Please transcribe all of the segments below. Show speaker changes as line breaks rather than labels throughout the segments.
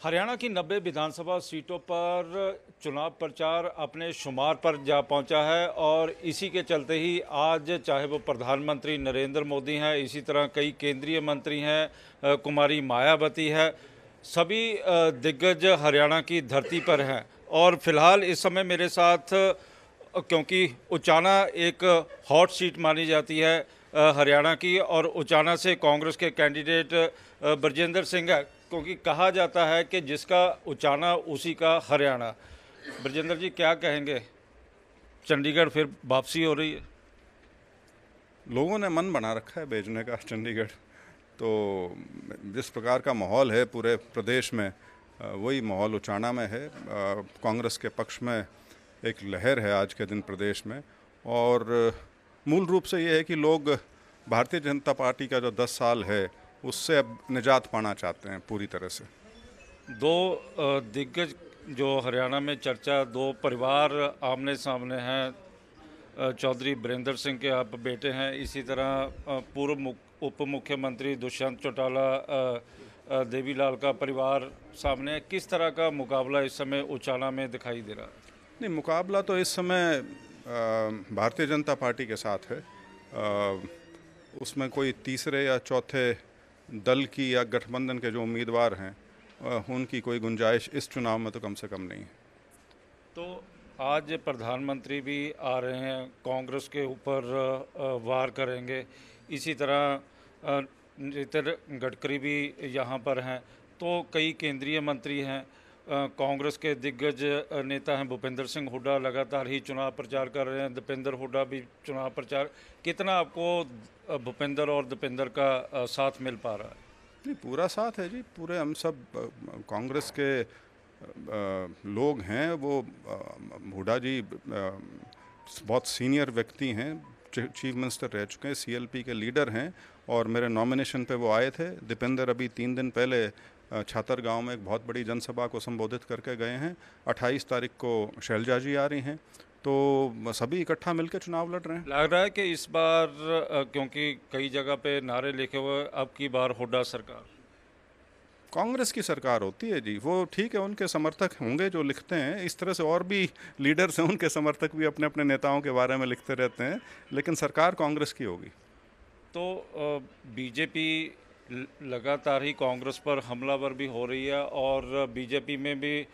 हरियाणा की 90 विधानसभा सीटों पर चुनाव प्रचार अपने शुमार पर जा पहुंचा है और इसी के चलते ही आज चाहे वो प्रधानमंत्री नरेंद्र मोदी हैं, इसी तरह कई केंद्रीय मंत्री हैं, कुमारी मायावती है, सभी दिग्गज हरियाणा की धरती पर हैं। और फिलहाल इस समय मेरे साथ क्योंकि उचाना एक हॉट सीट मानी जाती है हरियाणा की, और उचाना से कांग्रेस के कैंडिडेट ब्रजेंद्र सिंह है, क्योंकि कहा जाता है कि जिसका उचाना उसी का हरियाणा। ब्रजेंद्र जी, क्या कहेंगे? चंडीगढ़ फिर वापसी हो रही है।
लोगों ने मन बना रखा है भेजने का चंडीगढ़। तो जिस प्रकार का माहौल है पूरे प्रदेश में, वही माहौल उचाना में है। कांग्रेस के पक्ष में एक लहर है आज के दिन प्रदेश में, और मूल रूप से ये है कि लोग भारतीय जनता पार्टी का जो 10 साल है उससे अब निजात पाना चाहते हैं पूरी तरह से।
दो दिग्गज जो हरियाणा में चर्चा, दो परिवार आमने सामने हैं। चौधरी बीरेंद्र सिंह के आप बेटे हैं, इसी तरह पूर्व उप मुख्यमंत्री दुष्यंत चौटाला देवीलाल का परिवार सामने है। किस तरह का मुकाबला इस समय उचाना में दिखाई दे रहा है?
नहीं, मुकाबला तो इस समय भारतीय जनता पार्टी के साथ है। उसमें कोई तीसरे या चौथे दल की या गठबंधन के जो उम्मीदवार हैं उनकी कोई गुंजाइश इस चुनाव में तो कम से कम नहीं है।
तो आज प्रधानमंत्री भी आ रहे हैं, कांग्रेस के ऊपर वार करेंगे, इसी तरह नितिन गडकरी भी यहाँ पर हैं, तो कई केंद्रीय मंत्री हैं। कांग्रेस के दिग्गज नेता हैं भूपेंद्र सिंह हुड्डा, लगातार ही चुनाव प्रचार कर रहे हैं। दीपेंद्र हुड्डा भी चुनाव प्रचार। कितना आपको भूपेंद्र और दीपेंद्र का साथ मिल पा रहा है?
नहीं, पूरा साथ है जी। पूरे हम सब कांग्रेस के लोग हैं। वो हुड्डा जी बहुत सीनियर व्यक्ति हैं, चीफ मिनिस्टर रह चुके हैं, सीएलपी के लीडर हैं, और मेरे नॉमिनेशन पे वो आए थे। दीपेंद्र अभी 3 दिन पहले छातर गांव में एक बहुत बड़ी जनसभा को संबोधित करके गए हैं। 28 तारीख को शैलजा जी आ रही हैं, तो सभी इकट्ठा मिलकर चुनाव लड़ रहे हैं।
लग रहा है कि इस बार क्योंकि कई जगह पे नारे लिखे हुए, अब की बार हुड्डा सरकार,
कांग्रेस की सरकार होती है जी। वो ठीक है, उनके समर्थक होंगे जो लिखते हैं, इस तरह से और भी लीडर्स हैं, उनके समर्थक भी अपने अपने नेताओं के बारे में लिखते रहते हैं, लेकिन सरकार कांग्रेस की होगी।
तो बीजेपी लगातार ही कांग्रेस पर हमलावर भी हो रही है, और बीजेपी में भी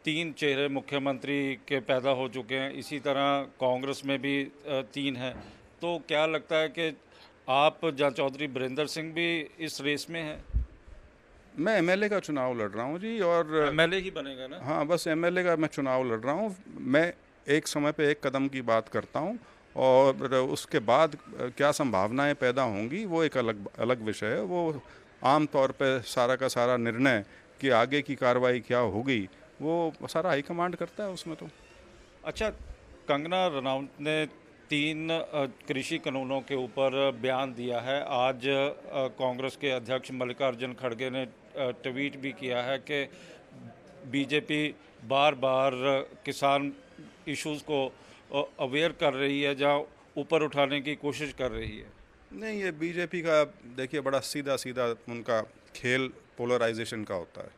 3 चेहरे मुख्यमंत्री के पैदा हो चुके हैं, इसी तरह कांग्रेस में भी 3 हैं। तो क्या लगता है कि आप या चौधरी बीरेंद्र सिंह भी इस रेस में हैं?
मैं एमएलए का चुनाव लड़ रहा हूँ जी, और
एमएलए ही बनेगा ना?
हाँ, बस एमएलए का मैं चुनाव लड़ रहा हूँ। मैं एक समय पे एक कदम की बात करता हूँ, और उसके बाद क्या संभावनाएं पैदा होंगी वो एक अलग अलग विषय है। वो आम तौर पे सारा का सारा निर्णय कि आगे की कार्रवाई क्या होगी वो सारा हाईकमांड करता है उसमें तो।
अच्छा, कंगना रनौत ने 3 कृषि कानूनों के ऊपर बयान दिया है। आज कांग्रेस के अध्यक्ष मल्लिकार्जुन खड़गे ने ट्वीट भी किया है कि बीजेपी बार बार किसान इश्यूज़ को अवेयर कर रही है, जहाँ ऊपर उठाने की कोशिश कर रही है।
नहीं, ये बीजेपी का देखिए बड़ा सीधा सीधा उनका खेल पोलराइजेशन का होता है।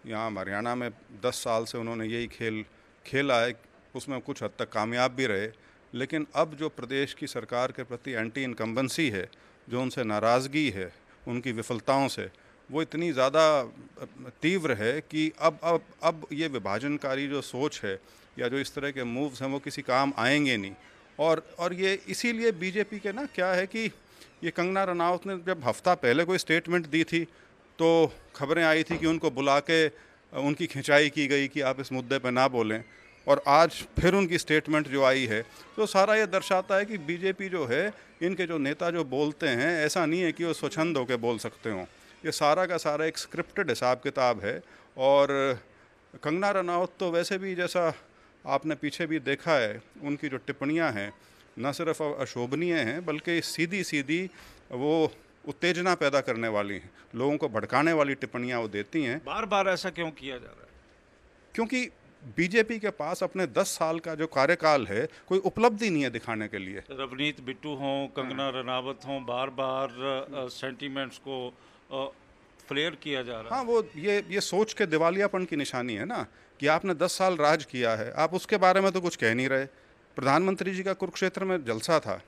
यहाँ हरियाणा में 10 साल से उन्होंने यही खेल खेला है, उसमें कुछ हद तक कामयाब भी रहे, लेकिन अब जो प्रदेश की सरकार के प्रति एंटी इनकम्बेंसी है, जो उनसे नाराज़गी है उनकी विफलताओं से, वो इतनी ज़्यादा तीव्र है कि अब ये विभाजनकारी जो सोच है या जो इस तरह के मूव्स हैं वो किसी काम आएंगे नहीं। और ये इसीलिए बीजेपी के ना क्या है कि ये कंगना रनौत ने जब हफ्ता पहले कोई स्टेटमेंट दी थी तो खबरें आई थी कि उनको बुला के उनकी खिंचाई की गई कि आप इस मुद्दे पर ना बोलें, और आज फिर उनकी स्टेटमेंट जो आई है तो सारा ये दर्शाता है कि बीजेपी जो है, इनके जो नेता जो बोलते हैं, ऐसा नहीं है कि वो स्वच्छंद होकर बोल सकते हों। ये सारा का सारा एक स्क्रिप्टेड हिसाब किताब है। और कंगना रनौत तो वैसे भी, जैसा आपने पीछे भी देखा है, उनकी जो टिप्पणियां हैं न सिर्फ अशोभनीय हैं बल्कि सीधी सीधी वो उत्तेजना पैदा करने वाली हैं, लोगों को भड़काने वाली टिप्पणियां वो देती हैं।
बार बार ऐसा क्यों किया जा रहा है?
क्योंकि बीजेपी के पास अपने 10 साल का जो कार्यकाल है कोई उपलब्धि नहीं है दिखाने के लिए।
रवनीत बिट्टू हों, कंगना रनावत हों, बार बार सेंटीमेंट्स को फ्लेयर किया जा रहा है।
हाँ, वो ये सोच के दिवालियापन की निशानी है ना कि आपने 10 साल राज किया है, आप उसके बारे में तो कुछ कह नहीं रहे। प्रधानमंत्री जी का कुरुक्षेत्र में जलसा था,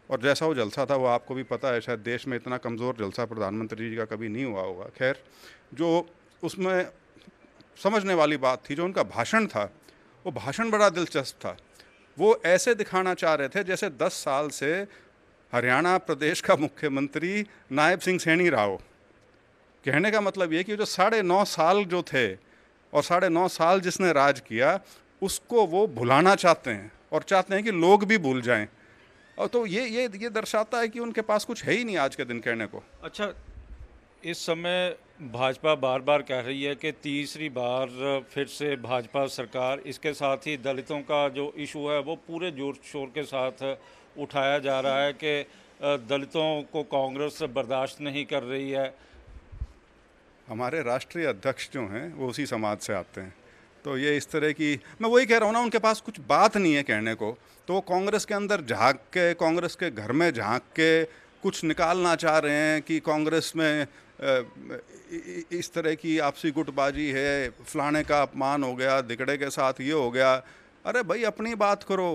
और जैसा वो जलसा था वो आपको भी पता है, शायद देश में इतना कमज़ोर जलसा प्रधानमंत्री जी का कभी नहीं हुआ होगा। खैर, जो उसमें समझने वाली बात थी, जो उनका भाषण था, वो भाषण बड़ा दिलचस्प था। वो ऐसे दिखाना चाह रहे थे जैसे 10 साल से हरियाणा प्रदेश का मुख्यमंत्री नायब सिंह सैनी रहा हो। कहने का मतलब ये कि जो 9.5 साल जो थे और 9.5 साल जिसने राज किया, उसको वो भुलाना चाहते हैं और चाहते हैं कि लोग भी भूल जाएं। और तो ये दर्शाता है कि उनके पास कुछ है ही नहीं आज के दिन कहने को।
अच्छा, इस समय भाजपा बार बार कह रही है कि तीसरी बार फिर से भाजपा सरकार, इसके साथ ही दलितों का जो इशू है वो पूरे जोर शोर के साथ उठाया जा रहा है कि दलितों को कांग्रेस बर्दाश्त नहीं कर रही है।
हमारे राष्ट्रीय अध्यक्ष जो हैं वो उसी समाज से आते हैं, तो ये इस तरह की, मैं वही कह रहा हूँ ना, उनके पास कुछ बात नहीं है कहने को, तो वो कांग्रेस के अंदर झांक के, कांग्रेस के घर में झांक के कुछ निकालना चाह रहे हैं कि कांग्रेस में इस तरह की आपसी गुटबाजी है, फलाने का अपमान हो गया, दिगड़े के साथ ये हो गया। अरे भाई, अपनी बात करो।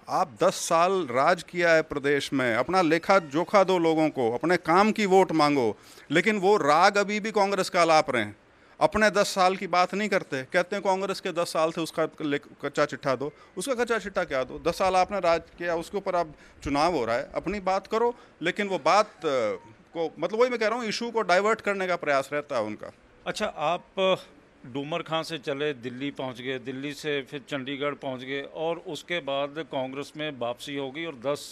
आप 10 साल राज किया है प्रदेश में, अपना लेखा जोखा दो लोगों को, अपने काम की वोट मांगो। लेकिन वो राग अभी भी कांग्रेस का अलाप रहे हैं, अपने 10 साल की बात नहीं करते। कहते हैं कांग्रेस के 10 साल थे, उसका कच्चा चिट्ठा दो। उसका कच्चा चिट्ठा क्या दो? 10 साल आपने राज किया, उसके ऊपर अब चुनाव हो रहा है, अपनी बात करो। लेकिन वो बात को, मतलब वही मैं कह रहा हूँ, इशू को डाइवर्ट करने का प्रयास रहता है उनका।
अच्छा, आप डूमर खां से चले दिल्ली पहुंच गए, दिल्ली से फिर चंडीगढ़ पहुंच गए और उसके बाद कांग्रेस में वापसी हो गई और 10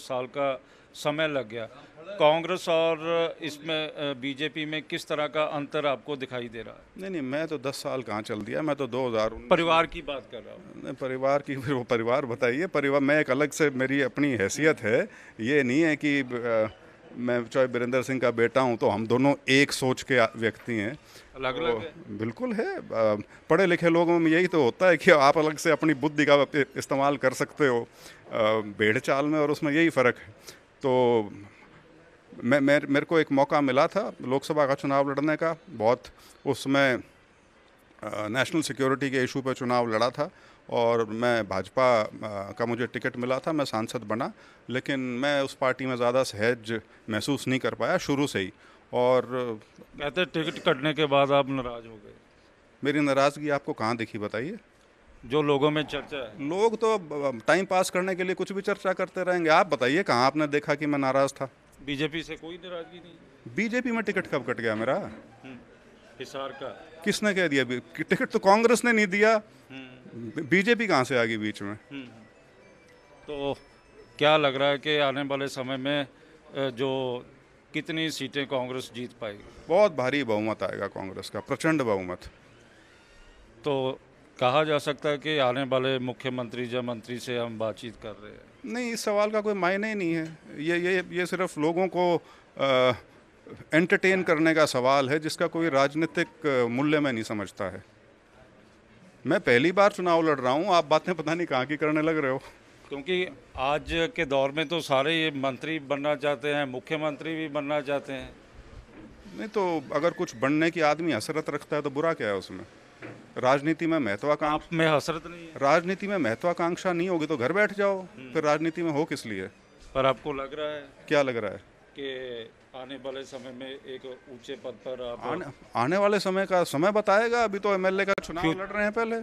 साल का समय लग गया। कांग्रेस और इसमें बीजेपी में किस तरह का अंतर आपको दिखाई दे रहा है?
नहीं, मैं तो 10 साल कहाँ चल दिया, मैं तो 2019
परिवार की बात कर रहा हूँ।
नहीं, परिवार की, फिर वो परिवार बताइए। परिवार, मैं एक अलग से, मेरी अपनी हैसियत है। ये नहीं है कि मैं चाहे बीरेंद्र सिंह का बेटा हूँ तो हम दोनों एक सोच के व्यक्ति हैं।
अलग अलग है।
बिल्कुल है। पढ़े लिखे लोगों में यही तो होता है कि आप अलग से अपनी बुद्धि का इस्तेमाल कर सकते हो भेड़ चाल में, और उसमें यही फ़र्क है। तो मेरे को एक मौका मिला था लोकसभा का चुनाव लड़ने का। बहुत उसमें नेशनल सिक्योरिटी के इशू पर चुनाव लड़ा था और मैं भाजपा का मुझे टिकट मिला था, मैं सांसद बना। लेकिन मैं उस पार्टी में ज़्यादा सहज महसूस नहीं कर पाया शुरू से ही। और
कहते टिकट कटने के बाद आप नाराज हो गए।
मेरी नाराज़गी आपको कहाँ दिखी बताइए?
जो लोगों में चर्चा है।
लोग तो टाइम पास करने के लिए कुछ भी चर्चा करते रहेंगे। आप बताइए कहाँ आपने देखा कि मैं नाराज़ था?
बीजेपी से कोई नाराजगी नहीं?
बीजेपी में टिकट कब कट गया मेरा?
हिसार का
किसने कह दिया? टिकट तो कांग्रेस ने नहीं दिया, बीजेपी कहाँ से आ गई बीच में?
तो क्या लग रहा है कि आने वाले समय में जो कितनी सीटें कांग्रेस जीत पाएगी?
बहुत भारी बहुमत आएगा कांग्रेस का, प्रचंड बहुमत।
तो कहा जा सकता है कि आने वाले मुख्यमंत्री या मंत्री से हम बातचीत कर रहे हैं?
नहीं, इस सवाल का कोई मायने ही नहीं है। ये सिर्फ लोगों को एंटरटेन करने का सवाल है, जिसका कोई राजनीतिक मूल्य में नहीं समझता है। मैं पहली बार चुनाव लड़ रहा हूँ, आप बातें पता नहीं कहाँ की करने लग रहे हो।
क्योंकि आज के दौर में तो सारे ये मंत्री बनना चाहते हैं, मुख्यमंत्री भी बनना चाहते हैं।
नहीं तो अगर कुछ बनने की आदमी हसरत रखता है तो बुरा क्या है उसमें? राजनीति में महत्वाकांक्षा,
में हसरत नहीं है।
राजनीति में महत्वाकांक्षा नहीं होगी तो घर बैठ जाओ। फिर राजनीति में हो किस लिए?
पर आपको लग रहा है?
क्या लग रहा है?
कि आने वाले समय में एक ऊंचे पद पर आप
आने वाले समय का समय बताएगा। अभी तो एमएलए का चुनाव लड़ रहे हैं पहले।